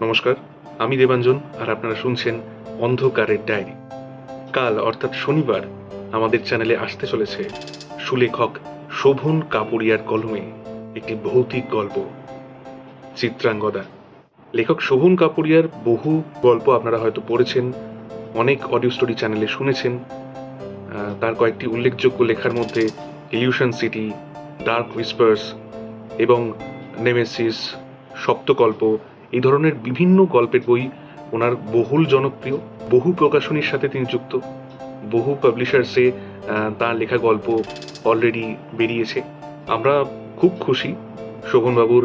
নমস্কার, আমি দেবাঞ্জন আর আপনারা শুনছেন অন্ধকারের ডায়েরি। কাল অর্থাৎ শনিবার আমাদের চ্যানেলে আসতে চলেছে সুলেখক শোভন কাপুরিয়ার কলমে একটি ভৌতিক গল্প, চিত্রাঙ্গদা। লেখক শোভন কাপুরিয়ার বহু গল্প আপনারা হয়তো পড়েছেন, অনেক অডিও স্টোরি চ্যানেলে শুনেছেন। তার কয়েকটি উল্লেখযোগ্য লেখার মধ্যে ইলিউশন সিটি, ডার্ক হুইসপার্স এবং নেমেসিস, সপ্তকল্প, এই ধরনের বিভিন্ন গল্পের বই ওনার বহুল জনপ্রিয়। বহু প্রকাশনীর সাথে তিনি যুক্ত, বহু পাবলিশার্সে তার লেখা গল্প অলরেডি বেরিয়েছে। আমরা খুব খুশি শোভনবাবুর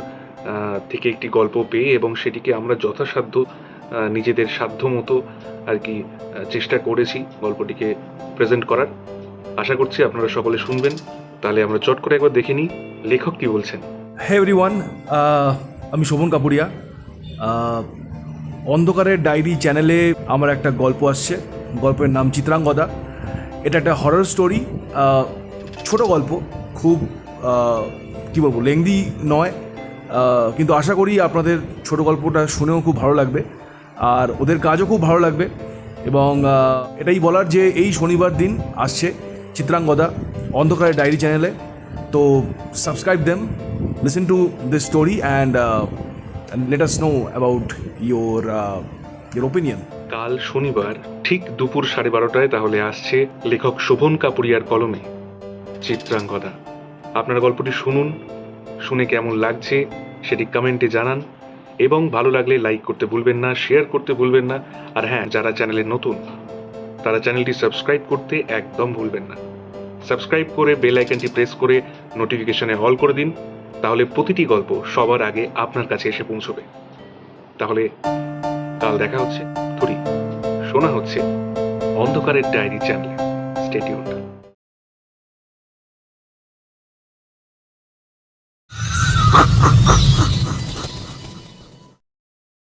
থেকে একটি গল্প পেয়ে, এবং সেটিকে আমরা যথাসাধ্য নিজেদের সাধ্য মতো আর কি চেষ্টা করেছি গল্পটিকে প্রেজেন্ট করার। আশা করছি আপনারা সকলে শুনবেন। তাহলে আমরা চট করে একবার দেখে নিই লেখক কি বলছেন। হে এভরিওয়ান, আমি শোভন কাপুরিয়া। অন্ধকারের ডায়েরি চ্যানেলে আমার একটা গল্প আসছে। গল্পের নাম চিত্রাঙ্গদা। এটা একটা হরর স্টোরি, ছোট গল্প, খুব কী বলবো, লেংদি নয়, কিন্তু আশা করি আপনাদের ছোট গল্পটা শুনেও খুব ভালো লাগবে আর ওদের কাজও খুব ভালো লাগবে। এবং এটাই বলার যে এই শনিবার দিন আসছে চিত্রাঙ্গদা অন্ধকারের ডায়েরি চ্যানেলে। তো subscribe them, listen to this story and let us know about your opinion. কাল শনিবার ঠিক দুপুর 12:30 তাহলে আসছে লেখক শোভন কাপুরিয়ার কলমে চিত্রাঙ্গদা। আপনারা গল্পটি শুনুন, শুনে কেমন লাগছে সেটি কমেন্টে জানান, এবং ভালো লাগলে লাইক করতে ভুলবেন না, শেয়ার করতে ভুলবেন না। আর হ্যাঁ, যারা চ্যানেলে নতুন তারা চ্যানেলটি সাবস্ক্রাইব করতে একদম ভুলবেন না। সাবস্ক্রাইব করে বেল আইকনটি প্রেস করে নোটিফিকেশনে অল করে দিন, তাহলে প্রতিটি গল্প সবার আগে আপনার কাছে এসে পৌঁছবে। তাহলে কাল দেখা হচ্ছে, শোনা হচ্ছে অন্ধকারের ডায়েরি চ্যানেলে। Stay tuned.